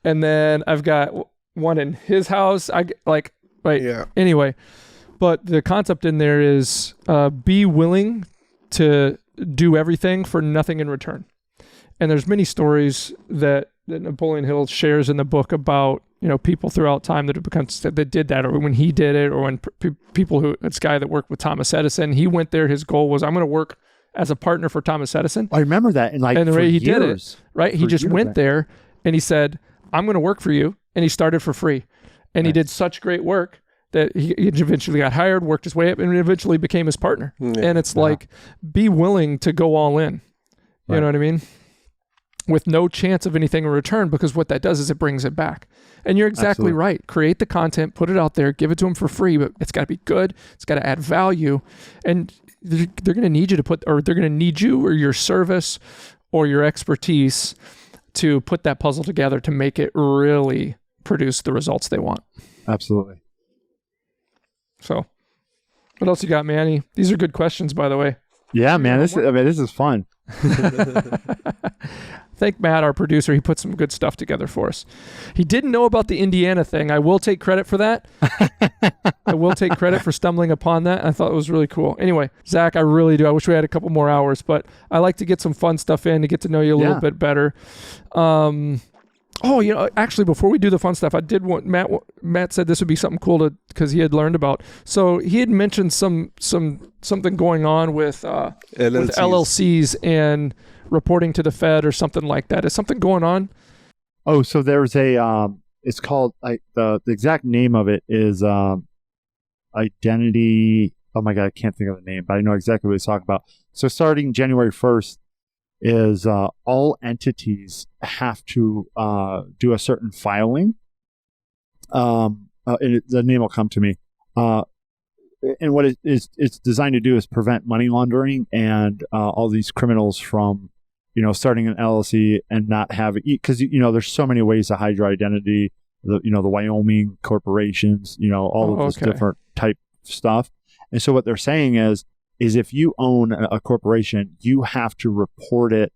And then I've got one in his house. Anyway, but the concept in there is be willing to do everything for nothing in return. And there's many stories that Napoleon Hill shares in the book about, people throughout time that did that, or when he did it, or when this guy that worked with Thomas Edison, he went there. His goal was, I'm going to work as a partner for Thomas Edison. I remember that. And the way he did it, right? He just went there and he said, I'm going to work for you. And he started for free. And he did such great work that he eventually got hired, worked his way up, and eventually became his partner. Yeah. And it's like, be willing to go all in. You know what I mean? With no chance of anything in return, because what that does is it brings it back. And you're exactly right. Create the content, put it out there, give it to them for free, but it's got to be good. It's got to add value. And they're going to need you they're going to need you or your service or your expertise to put that puzzle together to make it really produce the results they want. Absolutely. So, what else you got, Manny? These are good questions, by the way. Yeah, man. This is fun. Thank Matt, our producer. He put some good stuff together for us. He didn't know about the Indiana thing. I will take credit for that. I will take credit for stumbling upon that. I thought it was really cool. Anyway, Zach, I really do. I wish we had a couple more hours, but I like to get some fun stuff in to get to know you a little bit better. Actually, before we do the fun stuff, I did want Matt said this would be something cool because he had learned about. So he had mentioned something going on with LLCs and reporting to the Fed or something like that. Is something going on? Oh, so there's it's called, the exact name of it is Identity. Oh my God, I can't think of the name, but I know exactly what he's talking about. So starting January 1st is all entities have to do a certain filing. The name will come to me. And what it's designed to do is prevent money laundering and all these criminals from, starting an LLC and not having, because, there's so many ways to hide your identity, the Wyoming corporations, all of this different type stuff. And so what they're saying is if you own a corporation, you have to report it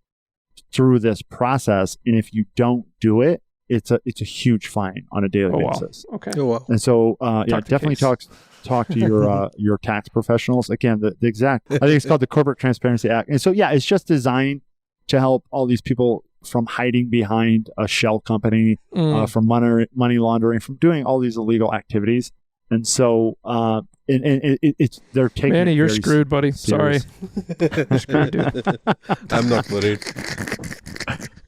through this process. And if you don't do it, it's a huge fine on a daily basis. Wow. Okay. Oh, wow. And so, definitely talk to your tax professionals. Again, the exact, I think it's called the Corporate Transparency Act. And so, it's just designed to help all these people from hiding behind a shell company, from money laundering, from doing all these illegal activities. And so, they're taking. Manny, you're screwed, buddy. Serious. Sorry, you're screwed, dude. I'm not worried.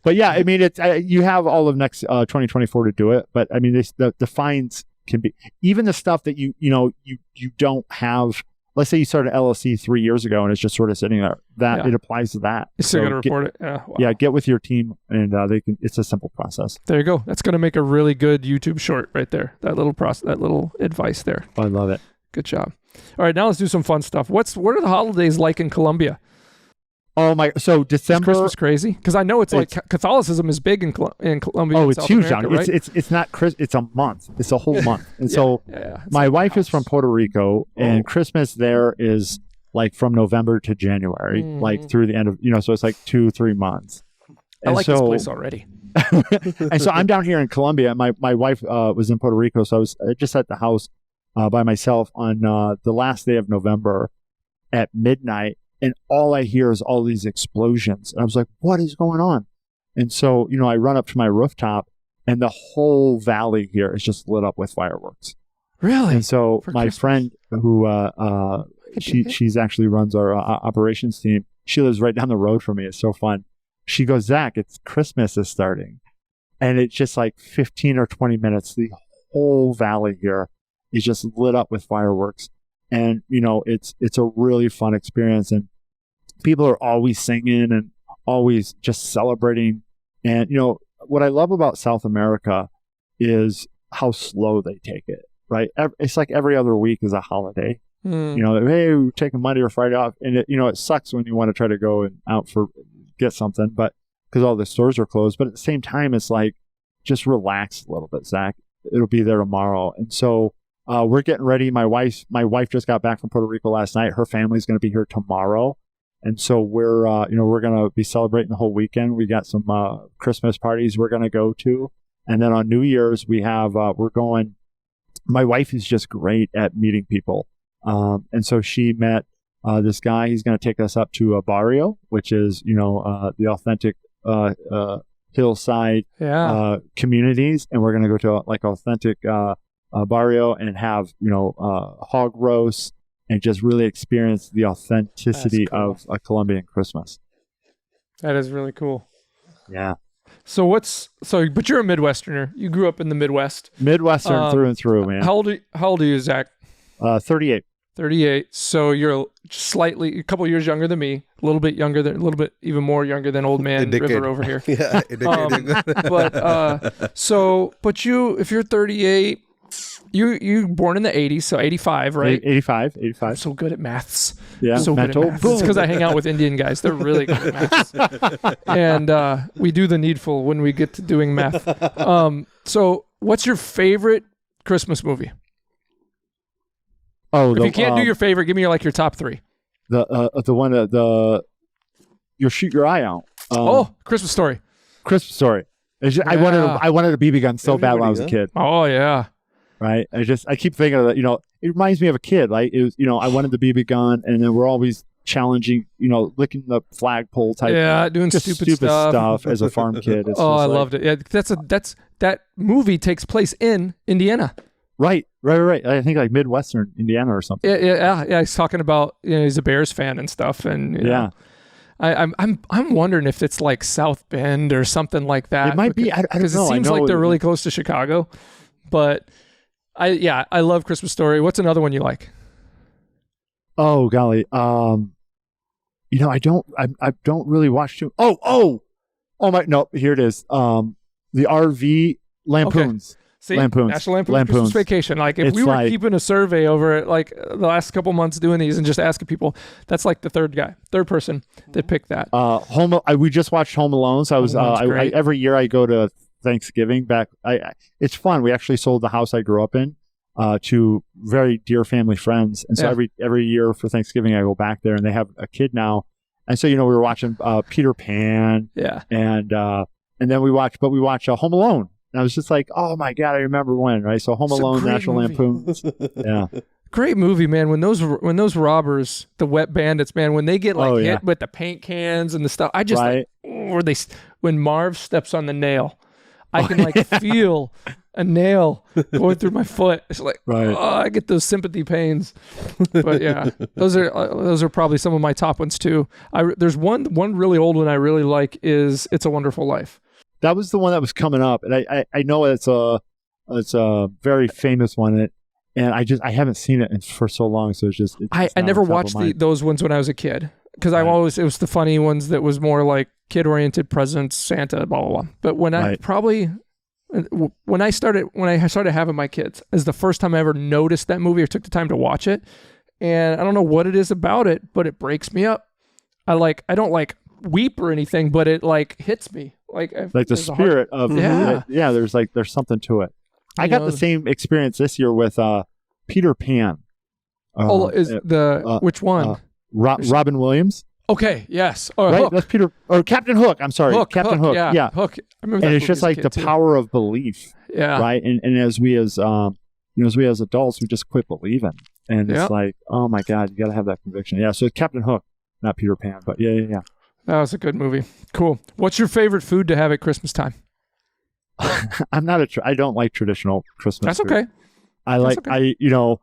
But yeah, I mean, it's you have all of next 2024 to do it. But I mean, the fines can be even the stuff that you don't have. Let's say you started LLC 3 years ago and it's just sort of sitting there. It applies to that. You're still gonna report it. Yeah. Wow. Yeah. Get with your team and they can. It's a simple process. There you go. That's gonna make a really good YouTube short right there. That little process. That little advice there. I love it. Good job. All right, now let's do some fun stuff. What are the holidays like in Colombia? Oh my! So December. Is Christmas crazy? Because I know it's like Catholicism is big in Colombia. Oh, it's South huge America, down. Right? It's not Christmas. It's a month. It's a whole month. And my wife is from Puerto Rico, and Christmas there is like from November to January, like through the end of so it's like 2-3 months. I like this place already. And so I'm down here in Colombia. My wife was in Puerto Rico, so I was just at the house by myself on the last day of November at midnight. And all I hear is all these explosions. And I was like, what is going on? And so, I run up to my rooftop and the whole valley here is just lit up with fireworks. Really? And so my friend who, she's actually runs our operations team. She lives right down the road from me. It's so fun. She goes, Zach, it's Christmas is starting. And it's just like 15 or 20 minutes. The whole valley here is just lit up with fireworks. And, it's a really fun experience. And people are always singing and always just celebrating. And, what I love about South America is how slow they take it, right? It's like every other week is a holiday. Hey, we're taking Monday or Friday off. And, it sucks when you want to try to go out for get something, but because all the stores are closed. But at the same time, it's like, just relax a little bit, Zach. It'll be there tomorrow. And so, we're getting ready. My wife just got back from Puerto Rico last night. Her family's going to be here tomorrow. And so we're going to be celebrating the whole weekend. We got some Christmas parties we're going to go to. And then on New Year's, we're going. My wife is just great at meeting people. And so she met this guy. He's going to take us up to a barrio, which is, the authentic hillside communities. And we're going to go to like authentic barrio and have, hog roasts and just really experience the authenticity of a Colombian Christmas. That is really cool. Yeah. So but you're a Midwesterner. You grew up in the Midwest. Midwestern through and through, man. How old are you, Zach? 38. 38. So you're a couple years younger than me, a little bit even more younger than old man River over here. Yeah, a decade. But if you're 38, you born in the 80s, so 85, right? 85. I'm so good at maths. Yeah, so mental. Good at maths. It's because I hang out with Indian guys. They're really good at maths. And we do the needful when we get to doing math. So what's your favorite Christmas movie? Oh, if you can't do your favorite, give me your top three. The one you shoot your eye out. Christmas Story. Christmas Story. I wanted a BB gun so bad when I was a kid. Oh yeah. Right. I keep thinking of that. It reminds me of a kid. Right. It was, I wanted the BB gun, and then we're always challenging, licking the flagpole type. Yeah, doing just stupid stuff as a farm kid. It's I loved it. Yeah, that movie takes place in Indiana. Right. I think like Midwestern Indiana or something. Yeah. He's talking about he's a Bears fan and stuff, and yeah. I'm wondering if it's like South Bend or something like that. It might be. I don't know. Because it seems like they're really close to Chicago. But I love Christmas Story. What's another one you like? Oh golly. I don't really watch too. Oh my no. Here it is. The RV Lampoons. Okay. See, Lampoons. National Lampoons Christmas Vacation. Like if we were keeping a survey over it, like the last couple months doing these and just asking people, that's like the third person that picked that. We just watched Home Alone. So I was every year I go to Thanksgiving back. It's fun. We actually sold the house I grew up in to very dear family friends, and so every year for Thanksgiving I go back there, and they have a kid now, and so we were watching Peter Pan, and then we watch Home Alone. And I was just like, oh my God, I remember when, right? So Home Alone, National Lampoons. Yeah. Great movie, man. When those robbers, the wet bandits, man, when they get hit with the paint cans and the stuff, I just when Marv steps on the nail, I can feel a nail going through my foot. It's like, I get those sympathy pains. But yeah, those are probably some of my top ones too. There's one really old one I really like is It's a Wonderful Life. That was the one that was coming up, and I know it's a very famous one, and I haven't seen it for so long, so it's I never watched those ones when I was a kid because it was the funny ones that was more like kid oriented, presents, Santa, blah blah blah. But when I started having my kids, is the first time I ever noticed that movie or took the time to watch it, and I don't know what it is about it, but it breaks me up. I don't weep or anything, but it hits me. Like the spirit of there's something to it. I got the same experience this year with Peter Pan. Which one? Robin Williams. Okay, yes. Right, Hook. that's Peter or Captain Hook. I'm sorry, Captain Hook. Yeah, Hook. I remember and it's just like the power of belief. Yeah. Right, and as we as adults, we just quit believing, and it's like, oh my God, you got to have that conviction. Yeah, so Captain Hook, not Peter Pan, but yeah. That was a good movie. Cool. What's your favorite food to have at Christmas time? I don't like traditional Christmas food. That's okay. You're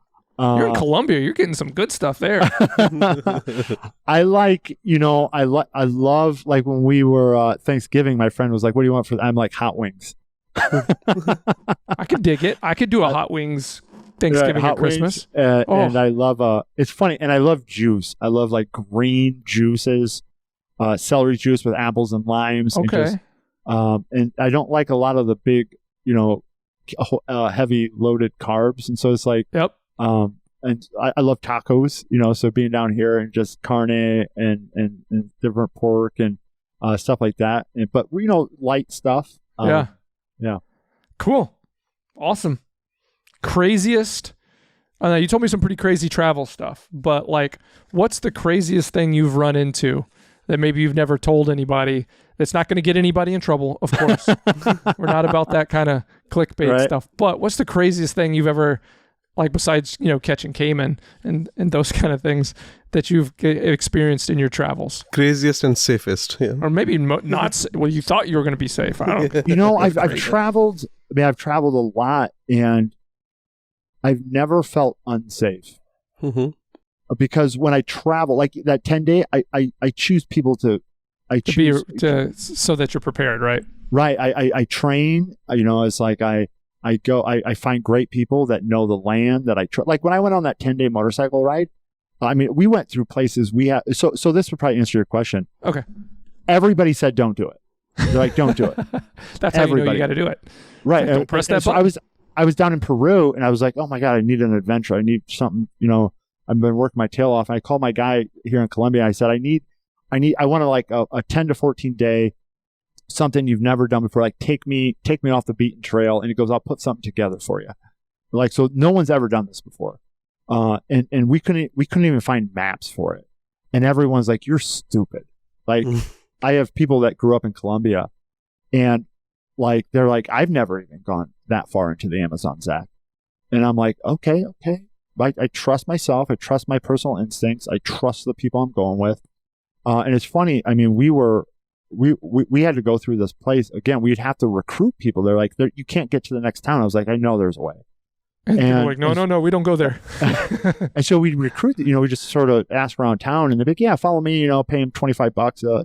in Colombia. You're getting some good stuff there. I love when we were Thanksgiving, my friend was like, what do you want I'm like, hot wings. I could dig it. I could do a hot wings Thanksgiving or Christmas. And I love, it's funny, and I love juice. I love green juices. Celery juice with apples and limes. Okay. And I don't like a lot of the big, heavy loaded carbs. And so it's like, and I love tacos, so being down here and just carne and different pork and stuff like that. But light stuff. Yeah. Yeah. Cool. Awesome. Craziest. I know you told me some pretty crazy travel stuff, but what's the craziest thing you've run into that maybe you've never told anybody that's not going to get anybody in trouble, of course. We're not about that kind of clickbait stuff. But what's the craziest thing you've ever, besides, catching caiman and those kind of things that you've experienced in your travels? Craziest and safest. Yeah. Or maybe not, you thought you were going to be safe. I don't know. I've traveled, I've traveled a lot, and I've never felt unsafe. Mm-hmm. Because when I travel, like that 10-day, I choose people so that you're prepared, right? Right. I train, it's like I find great people that know the land that I trust. Like when I went on that 10-day motorcycle ride, we went through places so this would probably answer your question. Okay. Everybody said, don't do it. They're like, don't do it. That's how you got to do it. Right. Don't press that button. So I was down in Peru, and I was like, oh my God, I need an adventure. I need something, I've been working my tail off. And I called my guy here in Colombia. I said, I want a 10 to 14 day, something you've never done before. Take me off the beaten trail. And he goes, I'll put something together for you. So no one's ever done this before. And we couldn't even find maps for it. And everyone's like, you're stupid. I have people that grew up in Colombia, And like, they're like, I've never even gone that far into the Amazon, Zach. And I'm like, okay. I trust myself. I trust my personal instincts. I trust the people I'm going with. And it's funny. I mean, we had to go through this place again. We'd have to recruit people. They're like, you can't get to the next town. I was like, I know there's a way. And people were like, no, we don't go there. And so we recruit, we just sort of ask around town, and they're like, yeah, follow me, pay them $25.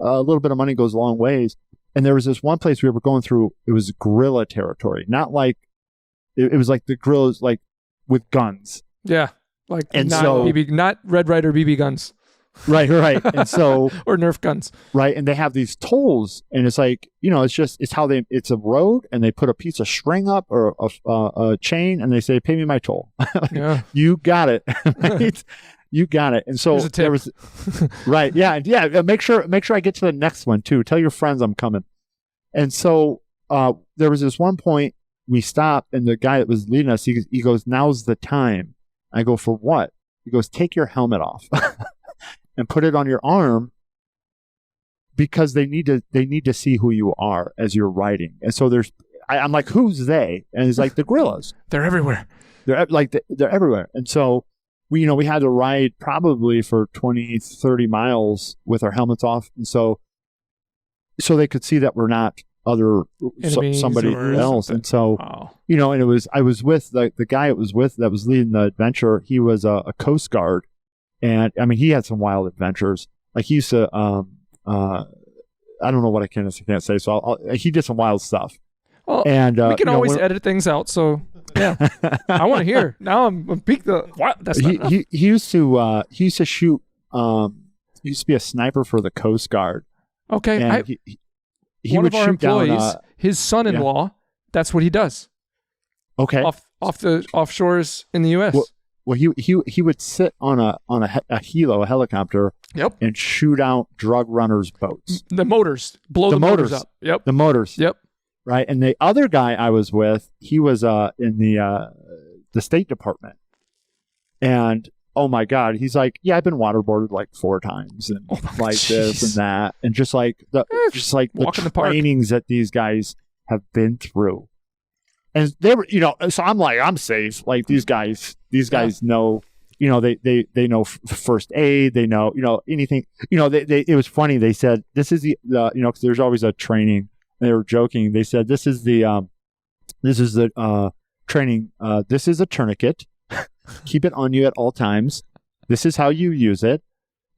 A little bit of money goes a long ways. And there was this one place we were going through. It was guerrilla territory, not like, it was like the guerrillas, like with guns. Yeah. Like, and not Red Ryder BB guns. Right. And so, or Nerf guns. Right. And they have these tolls, and it's like, it's a road, and they put a piece of string up or a chain, and they say, pay me my toll. Yeah. You got it. Right? You got it. And so there was, right. Yeah. Make sure I get to the next one too. Tell your friends I'm coming. And so, there was this one point we stopped, and the guy that was leading us, he goes, now's the time. I go, for what? He goes, take your helmet off. And put it on your arm, because they need to see who you are as you're riding. And so I'm like, who's they? And it's like the guerrillas. They're everywhere. They're everywhere. And so we had to ride probably for 20, 30 miles with our helmets off. And so they could see that we're not somebody else. And so, and I was with the guy that was leading the adventure. He was a Coast Guard. And I mean, he had some wild adventures. Like, he used to, I don't know what I can't say. So he did some wild stuff. Well, and we can always edit things out. So yeah, I want to hear. Now I'm peaked. He used to shoot. He used to be a sniper for the Coast Guard. Okay, and he one would of our shoot employees, down, his son-in-law. That's what he does. Okay, off the offshores in the U.S. Well, he would sit on a helicopter, yep, and shoot out drug runners' boats. The motors, blow the motors up. Yep, the motors. Yep. Right, and the other guy I was with, he was in the State Department, and oh my God, he's like, yeah, I've been waterboarded like 4 times, and this and that, and just like the trainings that these guys have been through. And they were, so I'm like, I'm safe. Like, these guys know, they know first aid. They know, anything. It was funny. They said, this is the because there's always a training. And they were joking. They said, this is the training. This is a tourniquet. Keep it on you at all times. This is how you use it.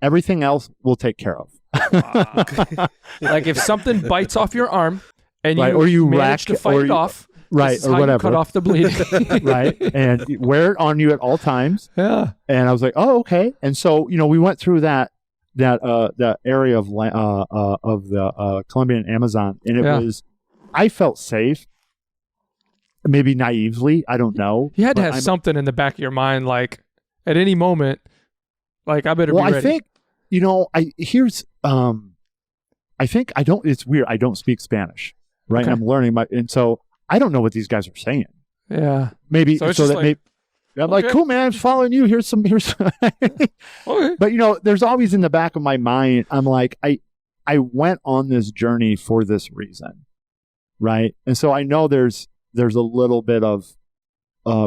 Everything else we'll take care of. Like, if something bites off your arm and you manage to fight it off. Right, or whatever. Cut off the bleeding. Right, and wear it on you at all times. Yeah. And I was like, oh, okay. And so, we went through that area of the Colombian Amazon, and it was, I felt safe. Maybe naively, I don't know. You had to have something in the back of your mind, like, at any moment, like, I better be ready. I think, I think I don't. It's weird. I don't speak Spanish, right? Okay. And I'm learning and so I don't know what these guys are saying. Yeah. Maybe so that maybe I'm like, cool, man, I'm following you. Here's some. Okay. But there's always in the back of my mind, I'm like, I went on this journey for this reason, right? And so I know there's a little bit of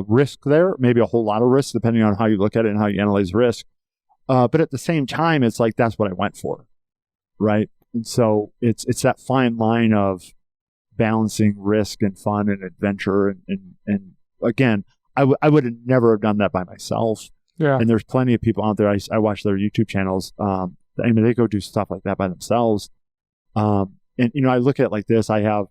risk there, maybe a whole lot of risk, depending on how you look at it and how you analyze risk. But at the same time, it's like, that's what I went for, right? And so it's that fine line of balancing risk and fun and adventure. And again, I would have never have done that by myself. Yeah. And there's plenty of people out there. I watch their YouTube channels. They go do stuff like that by themselves. And I look at it like this. I have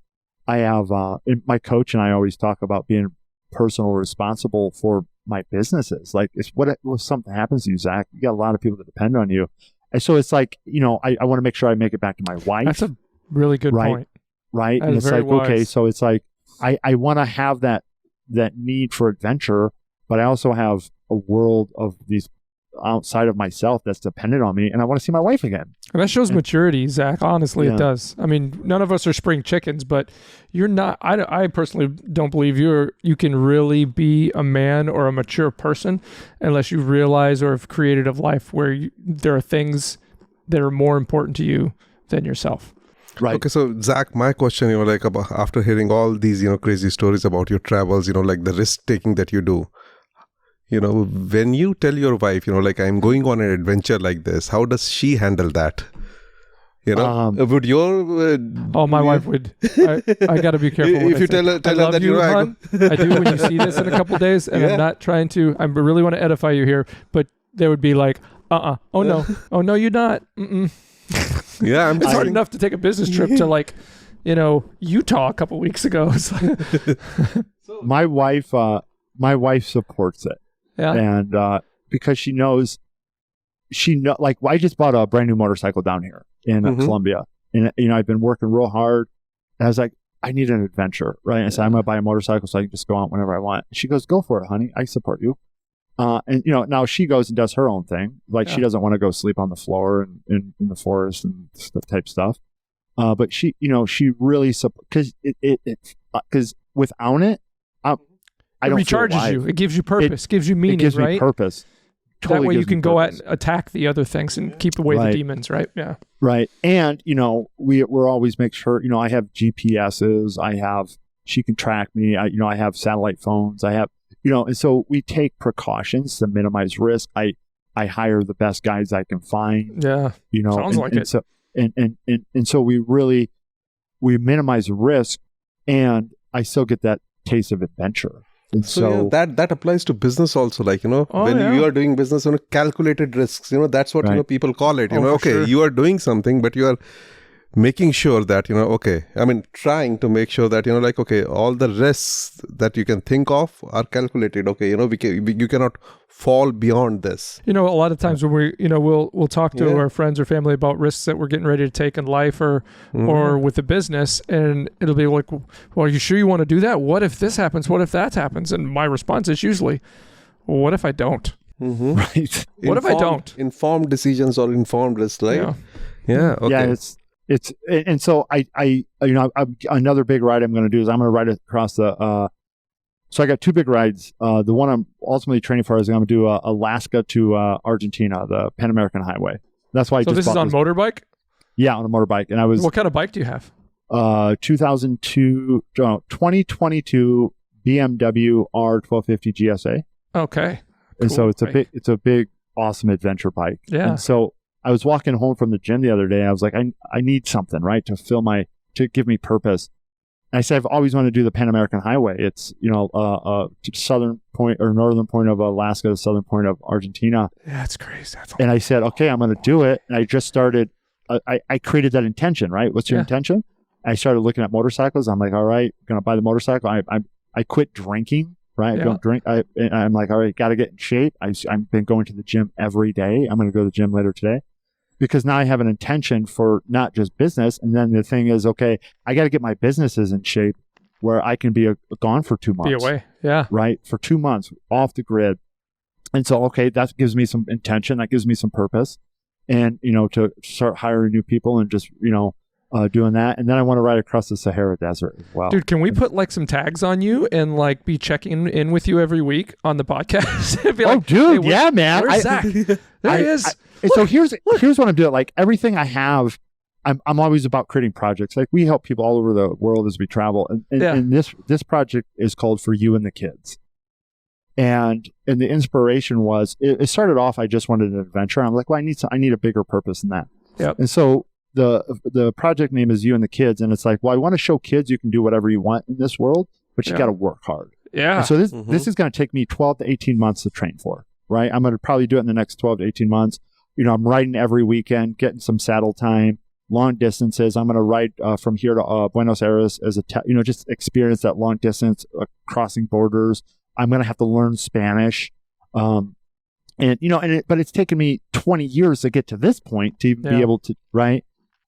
my coach and I always talk about being personal responsible for my businesses. Like, if something happens to you, Zach, you got a lot of people that depend on you. And so it's like, I want to make sure I make it back to my wife. That's a really good point. Right. And it's like, wise. Okay, so it's like, I want to have that need for adventure, but I also have a world of these outside of myself that's dependent on me, and I want to see my wife again. And that shows maturity, Zach. Honestly, it does. I mean, none of us are spring chickens, but you're not. I personally don't believe you can really be a man or a mature person unless you realize or have created a life where there are things that are more important to you than yourself. Right. Okay, so Zach, my question, like about after hearing all these, crazy stories about your travels, like the risk taking that you do, when you tell your wife, like I'm going on an adventure like this, how does she handle that? Would your my wife would. I got to be careful. If you tell her that I do when you see this in a couple days, and I'm not trying to. I really want to edify you here, but they would be like, oh no, you're not. Mm-mm. Yeah, it's hard enough to take a business trip to Utah a couple weeks ago. My wife supports it, and because she knows, like I just bought a brand new motorcycle down here in Colombia, and I've been working real hard. And I was like, I need an adventure, right? And I said, I'm gonna buy a motorcycle so I can just go out whenever I want. She goes, go for it, honey. I support you. And now she goes and does her own thing. Like she doesn't want to go sleep on the floor and in the forest and type stuff. But she really because because without it, I don't recharges feel alive. you. It gives you purpose. Gives you meaning. It gives right? me purpose. Totally that way you can go out purpose. and attack the other things and keep away the demons. Right. Yeah. Right. And we're always make sure I have GPSs. She can track me. I have satellite phones. I have. And so we take precautions to minimize risk. I hire the best guides I can find. Yeah. Sounds like it. So and so we minimize risk, and I still get that taste of adventure. And so that applies to business also. Like when you are doing business on calculated risks, that's what people call it. You are doing something, but you are making sure that trying to make sure that all the risks that you can think of are calculated. You cannot fall beyond this. A lot of times when we we'll talk to our friends or family about risks that we're getting ready to take in life or with the business, and it'll be like, well, are you sure you want to do that? What if this happens? What if that happens? And my response is usually, well, what if I don't? Right. What if I don't? Informed decisions or informed risks, right? Yeah. Okay. Yeah, it's and so I another big ride I'm going to do is I'm going to ride across the so I got two big rides. The one I'm ultimately training for is I'm going to do Alaska to Argentina, the Pan American Highway. That's why. So this is on motorbike? Yeah, on a motorbike. And I was. What kind of bike do you have? 2022 BMW R1250 GSA. Okay. And so it's a big awesome adventure bike. Yeah. And so I was walking home from the gym the other day. I was like, I need something, right, to give me purpose. And I said, I've always wanted to do the Pan American Highway. It's, southern point or northern point of Alaska, the southern point of Argentina. Yeah, that's crazy. And I said, okay, I'm going to do it. And I just started, I created that intention, right? What's your intention? I started looking at motorcycles. I'm like, all right, going to buy the motorcycle. I quit drinking, right? I don't drink. I'm like, all right, got to get in shape. I've been going to the gym every day. I'm going to go to the gym later today. Because now I have an intention for not just business. And then the thing is, okay, I got to get my businesses in shape where I can be gone for 2 months. Be away. Yeah. Right. For 2 months off the grid. And so, okay, that gives me some intention. That gives me some purpose. And, to start hiring new people and just, doing that. And then I want to ride across the Sahara Desert as well. Dude, can we put some tags on you and be checking in with you every week on the podcast? Be like, dude. Hey, yeah, man. Where's Zach? There he is. So here's what I'm doing. Like everything I have, I'm always about creating projects. Like we help people all over the world as we travel. And this project is called For You and the Kids. And the inspiration was, it started off, I just wanted an adventure. I'm like, well, I need a bigger purpose than that. Yep. And so the project name is You and the Kids. And it's like, well, I want to show kids you can do whatever you want in this world, but you got to work hard. Yeah. And so this is going to take me 12 to 18 months to train for, right? I'm going to probably do it in the next 12 to 18 months. I'm riding every weekend, getting some saddle time, long distances. I'm going to ride from here to Buenos Aires as just experience that long distance, crossing borders. I'm going to have to learn Spanish. But it's taken me 20 years to get to this point to even be able to, right?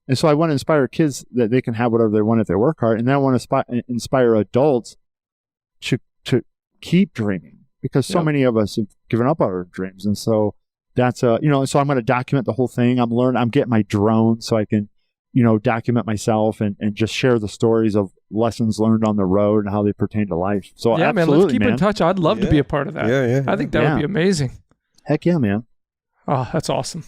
And so I want to inspire kids that they can have whatever they want if they work hard. And then I want to inspire adults to keep dreaming, because so many of us have given up on our dreams. And so that's so I'm going to document the whole thing. I'm getting my drone so I can, document myself and just share the stories of lessons learned on the road and how they pertain to life. So yeah, man, let's keep in touch. I'd love to be a part of that. Yeah. I think that would be amazing. Heck yeah, man. Oh, that's awesome.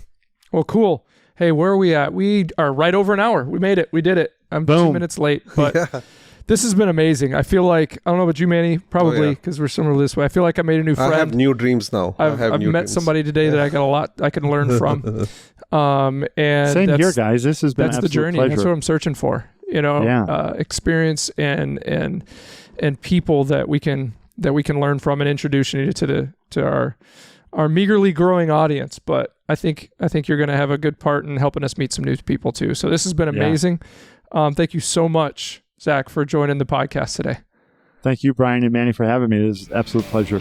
Well, cool. Hey, where are we at? We are right over an hour. We made it. We did it. I'm Boom. 2 minutes late, but this has been amazing. I feel like, I don't know about you, Manny, probably because we're similar this way. I feel like I made a new friend. I have new dreams now. I've met somebody today that I got a lot I can learn from. And same here, guys. This has been that's the journey. pleasure. That's what I'm searching for. Experience and people that we can learn from and introduce you to our meagerly growing audience. But I think you're going to have a good part in helping us meet some new people too. So this has been amazing. Thank you so much, Zach, for joining the podcast today. Thank you, Brian and Manny, for having me. It was an absolute pleasure.